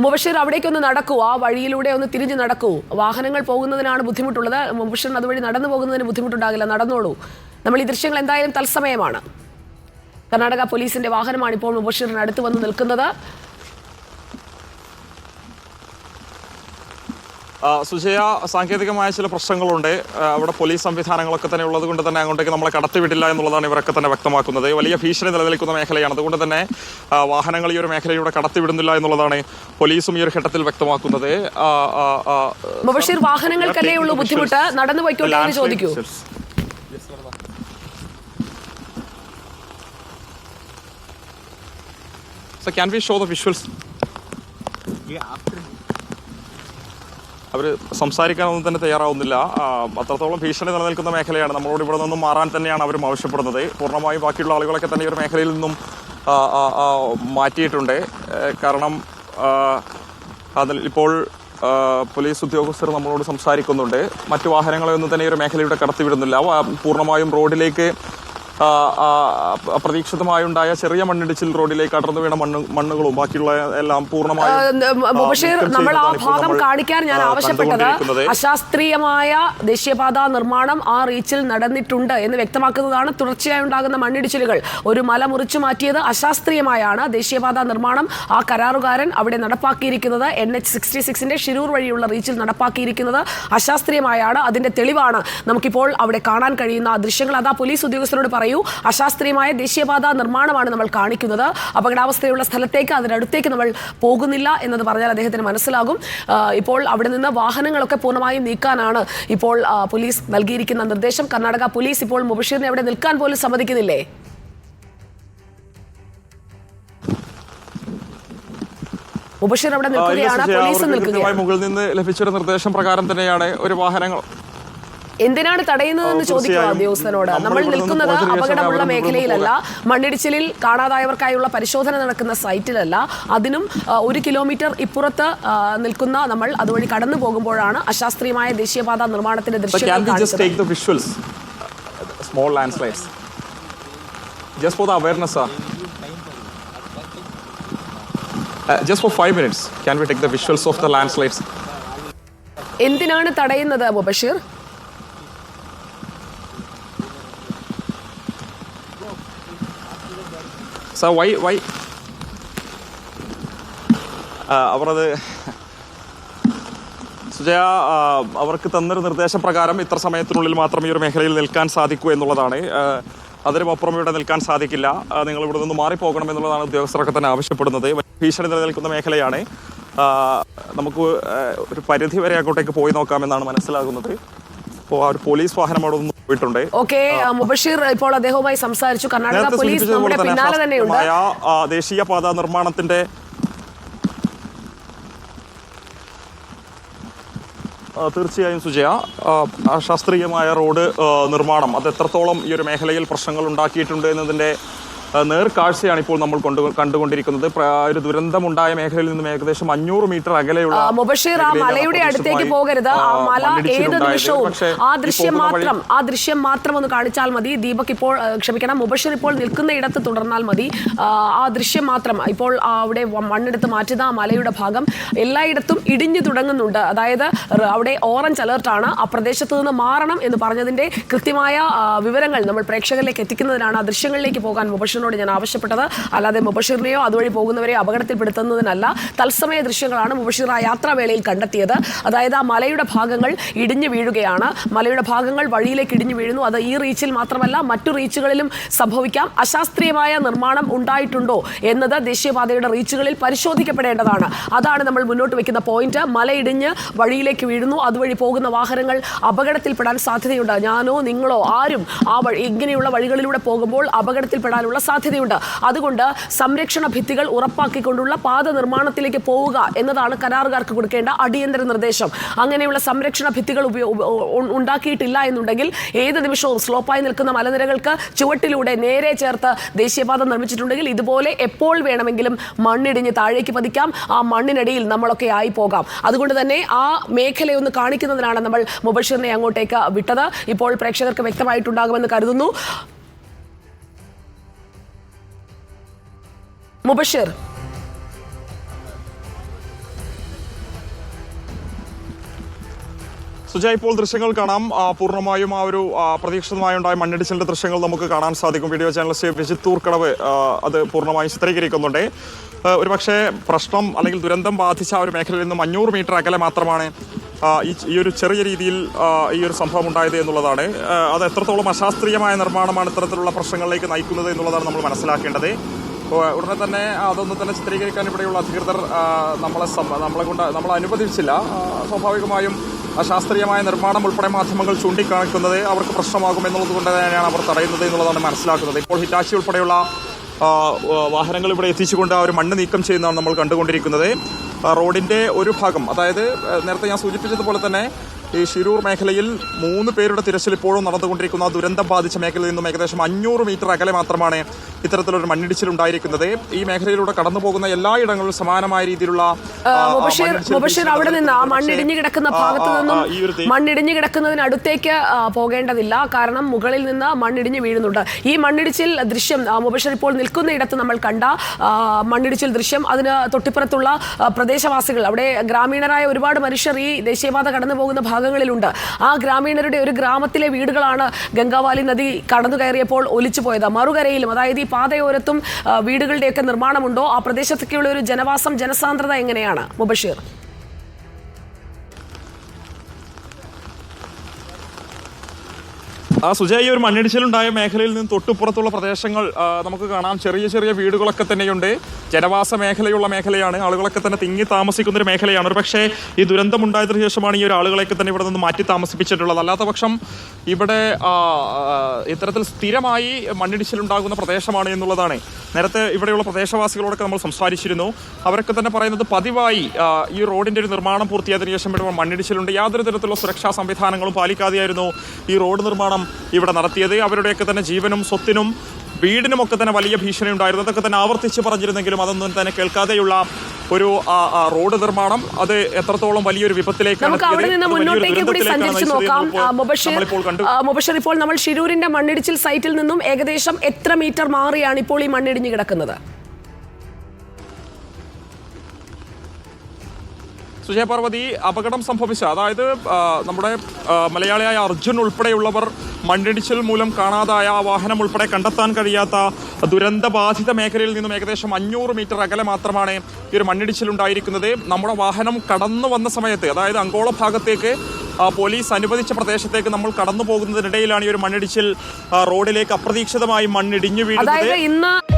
മുബഷിർ അവിടേക്കൊന്ന് നടക്കൂ, ആ വഴിയിലൂടെ ഒന്ന് തിരിഞ്ഞ് നടക്കൂ. വാഹനങ്ങൾ പോകുന്നതിനാണ് ബുദ്ധിമുട്ടുള്ളത്. മുബഷിറിന് അതുവഴി നടന്നു പോകുന്നതിന് ബുദ്ധിമുട്ടുണ്ടാകില്ല, നടന്നോളൂ. നമ്മൾ ഈ ദൃശ്യങ്ങൾ എന്തായാലും തത്സമയമാണ്. കർണാടക പോലീസിന്റെ വാഹനമാണ് ഇപ്പോൾ മുബഷിറിന് അടുത്ത് വന്ന് നിൽക്കുന്നത്. സുജയ, സാങ്കേതികമായ ചില പ്രശ്നങ്ങളുണ്ട്. അവിടെ പോലീസ് സംവിധാനങ്ങളൊക്കെ തന്നെ ഉള്ളത് കൊണ്ട് തന്നെ അങ്ങോട്ടേക്ക് നമ്മളെ കടത്തിവിട്ടില്ല എന്നുള്ളതാണ് ഇവരൊക്കെ തന്നെ വ്യക്തമാക്കുന്നത്. വലിയ ഭീഷണി നിലനിൽക്കുന്ന മേഖലയാണ്. അതുകൊണ്ട് തന്നെ വാഹനങ്ങൾ ഈ ഒരു മേഖലയിലൂടെ കടത്തിവിടുന്നില്ല എന്നുള്ളതാണ് പോലീസും ഈ ഒരു ഘട്ടത്തിൽ വ്യക്തമാക്കുന്നത്. മുബഷിർ, വാഹനങ്ങൾക്കല്ലേ ഉള്ളൂ ബുദ്ധിമുട്ട്, നടന്നു പോയിക്കോട്ടെ എന്ന് ചോദിക്കൂ. So can we show the visuals? അവർ സംസാരിക്കാനൊന്നും തന്നെ തയ്യാറാവുന്നില്ല. അത്രത്തോളം ഭീഷണി നിലനിൽക്കുന്ന മേഖലയാണ്. നമ്മളോട് ഇവിടെ നിന്നും മാറാൻ തന്നെയാണ് അവരും ആവശ്യപ്പെടുന്നത്. പൂർണ്ണമായും ബാക്കിയുള്ള ആളുകളൊക്കെ തന്നെ ഈ ഒരു മേഖലയിൽ നിന്നും മാറ്റിയിട്ടുണ്ട്. കാരണം അതിൽ ഇപ്പോൾ പോലീസ് ഉദ്യോഗസ്ഥർ നമ്മളോട് സംസാരിക്കുന്നുണ്ട്. മറ്റു വാഹനങ്ങളെയൊന്നും തന്നെ ഈ ഒരു മേഖലയുടെ കടത്തിവിടുന്നില്ല. പൂർണ്ണമായും റോഡിലേക്ക് അപ്രതീക്ഷിതമായുണ്ടായ ചെറിയ മണ്ണിടിച്ചിൽ റോഡിലേക്ക് അടർന്നു വീണ മണ്ണുകളും ബാക്കിയുള്ള എല്ലാം പൂർണ്ണമായും നമ്മൾ ആ ഭാഗം കാണിക്കാൻ ഞാൻ ആവശ്യപ്പെട്ടത് അശാസ്ത്രീയമായ ദേശീയപാത നിർമ്മാണം ആ റീച്ചിൽ നടന്നിട്ടുണ്ട് എന്ന് വ്യക്തമാക്കുന്നതാണ്. തുടർച്ചയായി ഉണ്ടാകുന്ന മണ്ണിടിച്ചിലുകൾ, ഒരു മല മുറിച്ചു മാറ്റിയത് അശാസ്ത്രീയമായാണ്. ദേശീയപാത നിർമ്മാണം ആ കരാറുകാരൻ അവിടെ നടപ്പാക്കിയിരിക്കുന്നത് NH66 ഷിരൂർ വഴിയുള്ള റീച്ചിൽ നടപ്പാക്കിയിരിക്കുന്നത് അശാസ്ത്രീയമായാണ്. അതിന്റെ തെളിവാണ് നമുക്കിപ്പോൾ അവിടെ കാണാൻ കഴിയുന്ന ദൃശ്യങ്ങൾ. അതാ പോലീസ് ഉദ്യോഗസ്ഥരോട് പറയൂ, അശാസ്ത്രീയമായ ദേശീയപാത നിർമ്മാണമാണ് നമ്മൾ കാണിക്കുന്നത്. അപകടാവസ്ഥയുള്ള സ്ഥലത്തേക്ക്, അതിനടുത്തേക്ക് നമ്മൾ പോകുന്നില്ല എന്നത് പറഞ്ഞാൽ അദ്ദേഹത്തിന് മനസ്സിലാകും. ഇപ്പോൾ അവിടെ നിന്ന് വാഹനങ്ങളൊക്കെ പൂർണ്ണമായും നീക്കാനാണ് ഇപ്പോൾ പോലീസ് നൽകിയിരിക്കുന്ന നിർദ്ദേശം. കർണാടക പോലീസ് ഇപ്പോൾ മുബഷിറിനെ അവിടെ നിൽക്കാൻ പോലും സമ്മതിക്കുന്നില്ലേ? മുബഷിർ അവിടെ നിൽക്കുകയാണ്, പോലീസ് നിൽക്കുകയാണ്. മുകളിൽ നിന്ന് ലഭിച്ചൊരു നിർദ്ദേശം പ്രകാരം തന്നെയാണ് ഒരു വാഹനങ്ങൾ എന്തിനാണ് തടയുന്നതെന്ന് ചോദിക്കുക ഉദ്യോഗസ്ഥനോട്. നമ്മൾ നിൽക്കുന്നത് അപകടമുള്ള മേഖലയിലല്ല, മണ്ണിടിച്ചിലിൽ കാണാതായവർക്കായുള്ള പരിശോധന നടക്കുന്ന സൈറ്റിലല്ല, അതിനും 1 കിലോമീറ്റർ ഇപ്പുറത്ത് നിൽക്കുന്ന നമ്മൾ അതുവഴി കടന്നു പോകുമ്പോഴാണ് അശാസ്ത്രീയമായ ദേശീയപാത നിർമ്മാണത്തിന്റെ ദൃശ്യങ്ങൾ എന്തിനാണ് തടയുന്നത് മുബഷിർ? അവരത് സുജയ, അവർക്ക് തന്നൊരു നിർദ്ദേശപ്രകാരം ഇത്ര സമയത്തിനുള്ളിൽ മാത്രം ഈ ഒരു മേഖലയിൽ നിൽക്കാൻ സാധിക്കൂ എന്നുള്ളതാണ്. അതിനുമപ്പുറം ഇവിടെ നിൽക്കാൻ സാധിക്കില്ല, നിങ്ങൾ ഇവിടെ നിന്ന് മാറിപ്പോകണം എന്നുള്ളതാണ് ഉദ്യോഗസ്ഥരൊക്കെ തന്നെ ആവശ്യപ്പെടുന്നത്. ഭീഷണി നിലനിൽക്കുന്ന മേഖലയാണ്. നമുക്ക് ഒരു പരിധി വരെ അങ്ങോട്ടേക്ക് പോയി നോക്കാമെന്നാണ് മനസ്സിലാകുന്നത്. അപ്പോൾ ആ ഒരു പോലീസ് വാഹനം അവിടെ ഒന്ന് പോയിട്ടുണ്ട്. ഓക്കെ, മുബഷിർ ഇപ്പോൾ അദ്ദേഹവുമായി സംസാരിച്ചു. കർണാടക പോലീസ് നമ്മുടെ പിന്നാലെ തന്നെയുണ്ട്. ദേശീയപാത നിർമ്മാണത്തിന്റെ തീർച്ചയായും സുജയ, ശാസ്ത്രീയമായ റോഡ് നിർമ്മാണം അത് എത്രത്തോളം ഈ ഒരു മേഖലയിൽ പ്രശ്നങ്ങൾ ഉണ്ടാക്കിയിട്ടുണ്ട് എന്നതിന്റെ നേർക്കാഴ്ചയാണ് ഇപ്പോൾ നമ്മൾ കണ്ടുകൊണ്ടിരിക്കുന്നത്. ഒരു ദുരന്തമുണ്ടായ മേഖലയിൽ നിന്നും ഏകദേശം 500 മീറ്റർ അകലെയുള്ള മുബഷിർ, ആ മലയുടെ അടുത്തേക്ക് പോകരുത്. ആ മല ഏത് നിമിഷവും ആ ദൃശ്യം മാത്രം ഒന്ന് കാണിച്ചാൽ മതി. ദീപക് ഇപ്പോൾ ക്ഷമിക്കണം, മുബഷിർ ഇപ്പോൾ നിൽക്കുന്ന ഇടത്ത് തുടർന്നാൽ മതി. ആ ദൃശ്യം മാത്രം. ഇപ്പോൾ അവിടെ മണ്ണെടുത്ത് മാറ്റുന്ന ആ മലയുടെ ഭാഗം എല്ലായിടത്തും ഇടിഞ്ഞു തുടങ്ങുന്നുണ്ട്. അതായത് അവിടെ ഓറഞ്ച് അലർട്ടാണ്. ആ പ്രദേശത്ത് നിന്ന് മാറണം എന്ന് പറഞ്ഞതിന്റെ കൃത്യമായ വിവരങ്ങൾ നമ്മൾ പ്രേക്ഷകരിലേക്ക് എത്തിക്കുന്നതിനാണ് ആ ദൃശ്യങ്ങളിലേക്ക് പോകാൻ മുബഷിർ ഞാൻ ആവശ്യപ്പെട്ടത്. അല്ലാതെ മുബഷിറിനെയോ അതുവഴി പോകുന്നവരെയോ അപകടത്തിൽപ്പെടുത്തുന്നതിനല്ല. തത്സമയ ദൃശ്യങ്ങളാണ് മുബഷിർ ആ യാത്രാവേളയിൽ കണ്ടെത്തിയത്. അതായത് ആ മലയുടെ ഭാഗങ്ങൾ ഇടിഞ്ഞു വീഴുകയാണ്. മലയുടെ ഭാഗങ്ങൾ വഴിയിലേക്ക് ഇടിഞ്ഞു വീഴുന്നു. അത് ഈ റീച്ചിൽ മാത്രമല്ല മറ്റു റീച്ചുകളിലും സംഭവിക്കാം. അശാസ്ത്രീയമായ നിർമ്മാണം ഉണ്ടായിട്ടുണ്ടോ എന്നത് ദേശീയപാതയുടെ റീച്ചുകളിൽ പരിശോധിക്കപ്പെടേണ്ടതാണ്. അതാണ് നമ്മൾ മുന്നോട്ട് വെക്കുന്ന പോയിന്റ്. മല ഇടിഞ്ഞ് വഴിയിലേക്ക് വീഴുന്നു. അതുവഴി പോകുന്ന വാഹനങ്ങൾ അപകടത്തിൽപ്പെടാൻ സാധ്യതയുണ്ട്. ഞാനോ നിങ്ങളോ ആരും ആ ഇങ്ങനെയുള്ള വഴികളിലൂടെ പോകുമ്പോൾ അപകടത്തിൽപ്പെടാനുള്ള സാധ്യതയുണ്ട്. അതുകൊണ്ട് സംരക്ഷണ ഭിത്തികൾ ഉറപ്പാക്കിക്കൊണ്ടുള്ള പാത നിർമ്മാണത്തിലേക്ക് പോവുക എന്നതാണ് കരാറുകാർക്ക് കൊടുക്കേണ്ട അടിയന്തര നിർദ്ദേശം. അങ്ങനെയുള്ള സംരക്ഷണ ഭിത്തികൾ ഉണ്ടാക്കിയിട്ടില്ല എന്നുണ്ടെങ്കിൽ ഏത് നിമിഷവും സ്ലോപ്പായി നിൽക്കുന്ന മലനിരകൾക്ക് ചുവട്ടിലൂടെ നേരെ ചേർത്ത് ദേശീയപാത നിർമ്മിച്ചിട്ടുണ്ടെങ്കിൽ ഇതുപോലെ എപ്പോൾ വേണമെങ്കിലും മണ്ണിടിഞ്ഞ് താഴേക്ക് പതിക്കാം. ആ മണ്ണിനടിയിൽ നമ്മളൊക്കെ ആയി പോകാം. അതുകൊണ്ട് തന്നെ ആ മേഖലയൊന്ന് കാണിക്കുന്നതിനാണ് നമ്മൾ മുബഷിറിനെ അങ്ങോട്ടേക്ക് വിട്ടത്. ഇപ്പോൾ പ്രേക്ഷകർക്ക് വ്യക്തമായിട്ടുണ്ടാകുമെന്ന് കരുതുന്നു. മുബഷിർ, സുജയ്, ഇപ്പോൾ ദൃശ്യങ്ങൾ കാണാം. പൂർണ്ണമായും ആ ഒരു പ്രതീക്ഷിതമായുണ്ടായ മണ്ണിടിച്ചിലിന്റെ ദൃശ്യങ്ങൾ നമുക്ക് കാണാൻ സാധിക്കും. വീഡിയോ ജേർണലിസ്റ്റ് വിജിത് തൂർക്കടവ് അത് പൂർണ്ണമായും ചിത്രീകരിക്കുന്നുണ്ട്. ഒരുപക്ഷെ പ്രശ്നം അല്ലെങ്കിൽ ദുരന്തം ബാധിച്ച ആ ഒരു മേഖലയിൽ നിന്നും 500 മീറ്റർ അകലെ മാത്രമാണ് ഈ ഒരു ചെറിയ രീതിയിൽ ഈ ഒരു സംഭവം ഉണ്ടായത് എന്നുള്ളതാണ്. അത് എത്രത്തോളം അശാസ്ത്രീയമായ നിർമ്മാണമാണ് ഇത്തരത്തിലുള്ള പ്രശ്നങ്ങളിലേക്ക് നയിക്കുന്നത് എന്നുള്ളതാണ് നമ്മൾ മനസ്സിലാക്കേണ്ടത്. ഉടനെ തന്നെ അതൊന്നും തന്നെ ചിത്രീകരിക്കാൻ ഇവിടെയുള്ള അധികൃതർ നമ്മളെ അനുവദിച്ചില്ല. സ്വാഭാവികമായും അശാസ്ത്രീയമായ നിർമ്മാണം ഉൾപ്പെടെ മാധ്യമങ്ങൾ ചൂണ്ടിക്കാണിക്കുന്നത് അവർക്ക് പ്രശ്നമാകും എന്നുള്ളത് കൊണ്ട് തന്നെയാണ് അവർ തടയുന്നത് എന്നുള്ളതാണ് മനസ്സിലാക്കുന്നത്. ഇപ്പോൾ ഹിറ്റാച്ചി ഉൾപ്പെടെയുള്ള വാഹനങ്ങൾ ഇവിടെ എത്തിച്ചുകൊണ്ട് ആ ഒരു മണ്ണ് നീക്കം ചെയ്യുന്നതാണ് നമ്മൾ കണ്ടുകൊണ്ടിരിക്കുന്നത്. റോഡിൻ്റെ ഒരു ഭാഗം, അതായത് നേരത്തെ ഞാൻ സൂചിപ്പിച്ചതുപോലെ തന്നെ ഈ ശിരൂർ മേഖലയിൽ 3 പേരുടെ തിരച്ചിൽ ഇപ്പോഴും നടന്നുകൊണ്ടിരിക്കുന്ന ദുരന്തം ബാധിച്ച മേഖലയിൽ നിന്നും ഏകദേശം 500 മീറ്റർ അകലെ മാത്രമാണ് ഇത്തരത്തിലൊരു മണ്ണിടിച്ചിലുണ്ടായിരിക്കുന്നത്. ഈ മേഖലയിലൂടെ കടന്നു പോകുന്ന എല്ലായിടങ്ങളിലും സമാനമായ രീതിയിലുള്ള അവിടെ നിന്ന് ആ മണ്ണിടിഞ്ഞു കിടക്കുന്ന ഭാഗത്ത് നിന്നും മണ്ണിടിഞ്ഞു കിടക്കുന്നതിനടുത്തേക്ക് പോകേണ്ടതില്ല. കാരണം മുകളിൽ നിന്ന് മണ്ണിടിഞ്ഞ് വീഴുന്നുണ്ട്. ഈ മണ്ണിടിച്ചിൽ ദൃശ്യം മുബഷിർ ഇപ്പോൾ നിൽക്കുന്ന ഇടത്ത് നമ്മൾ കണ്ട മണ്ണിടിച്ചിൽ ദൃശ്യം, അതിന് തൊട്ടിപ്പുറത്തുള്ള പ്രദേശവാസികൾ, അവിടെ ഗ്രാമീണരായ ഒരുപാട് മനുഷ്യർ ഈ ദേശീയപാത കടന്നു പോകുന്ന ഭാഗങ്ങളിലുണ്ട്. ആ ഗ്രാമീണരുടെ ഒരു ഗ്രാമത്തിലെ വീടുകളാണ് ഗംഗാവാലി നദി കടന്നു കയറിയപ്പോൾ ഒലിച്ചു പോയത്. മറുകരയിലും, അതായത് ഈ പാതയോരത്തും വീടുകളുടെയൊക്കെ നിർമ്മാണമുണ്ടോ? ആ പ്രദേശത്തൊക്കെയുള്ള ഒരു ജനവാസം, ജനസാന്ദ്രത എങ്ങനെയാണ് മുബഷിർ? സുജയ്, ഈ ഒരു മണ്ണിടിച്ചിലുണ്ടായ മേഖലയിൽ നിന്ന് തൊട്ടുപുറത്തുള്ള പ്രദേശങ്ങൾ നമുക്ക് കാണാം. ചെറിയ ചെറിയ വീടുകളൊക്കെ തന്നെയുണ്ട്. ജനവാസ മേഖലയുള്ള മേഖലയാണ്. ആളുകളൊക്കെ തന്നെ തിങ്ങി താമസിക്കുന്ന ഒരു മേഖലയാണ്. ഒരു പക്ഷേ ഈ ദുരന്തമുണ്ടായതിനു ശേഷമാണ് ഈ ഒരു ആളുകളെയൊക്കെ തന്നെ ഇവിടെ നിന്ന് മാറ്റി താമസിപ്പിച്ചിട്ടുള്ളത്. അല്ലാത്ത പക്ഷം ഇവിടെ ഇത്തരത്തിൽ സ്ഥിരമായി മണ്ണിടിച്ചിലുണ്ടാകുന്ന പ്രദേശമാണ് എന്നുള്ളതാണ്. നേരത്തെ ഇവിടെയുള്ള പ്രദേശവാസികളോടൊക്കെ നമ്മൾ സംസാരിച്ചിരുന്നു. അവരൊക്കെ തന്നെ പറയുന്നത് പതിവായി ഈ റോഡിൻ്റെ ഒരു നിർമ്മാണം പൂർത്തിയായതിനു ശേഷം ഇവിടെ മണ്ണിടിച്ചിലുണ്ട്. യാതൊരു തരത്തിലുള്ള സുരക്ഷാ സംവിധാനങ്ങളും പാലിക്കാതെയായിരുന്നു ഈ റോഡ് നിർമ്മാണം ഇവിടെ നടത്തിയത്. അവരുടെയൊക്കെ തന്നെ ജീവനും സ്വത്തിനും വീടിനുമൊക്കെ തന്നെ വലിയ ഭീഷണി ഉണ്ടായിരുന്നു. അതൊക്കെ തന്നെ ആവർത്തിച്ച് പറഞ്ഞിരുന്നെങ്കിലും അതൊന്നും തന്നെ കേൾക്കാതെയുള്ള ഒരു റോഡ് നിർമ്മാണം അത് എത്രത്തോളം വലിയൊരു വിപത്തിലേക്കാണ്. മുബഷിർ, ഇപ്പോൾ നമ്മൾ ശിരൂരിന്റെ മണ്ണിടിച്ചിൽ സൈറ്റിൽ നിന്നും ഏകദേശം എത്ര മീറ്റർ മാറിയാണ് ഇപ്പോൾ ഈ മണ്ണിടിഞ്ഞ് കിടക്കുന്നത്? സുജയപാർവതി, അപകടം സംഭവിച്ച, അതായത് നമ്മുടെ മലയാളിയായ അർജുൻ ഉൾപ്പെടെയുള്ളവർ മണ്ണിടിച്ചിൽ മൂലം കാണാതായ ആ വാഹനം ഉൾപ്പെടെ കണ്ടെത്താൻ കഴിയാത്ത ദുരന്തബാധിത മേഖലയിൽ നിന്നും ഏകദേശം 500 മീറ്റർ അകലെ മാത്രമാണ് ഈ ഒരു മണ്ണിടിച്ചിലുണ്ടായിരിക്കുന്നത്. നമ്മുടെ വാഹനം കടന്നു വന്ന സമയത്ത്, അതായത് അങ്കോള ഭാഗത്തേക്ക് പോലീസ് അനുവദിച്ച പ്രദേശത്തേക്ക് നമ്മൾ കടന്നു പോകുന്നതിനിടയിലാണ് ഈ ഒരു മണ്ണിടിച്ചിൽ റോഡിലേക്ക് അപ്രതീക്ഷിതമായി മണ്ണിടിഞ്ഞു വീഴുന്നത്.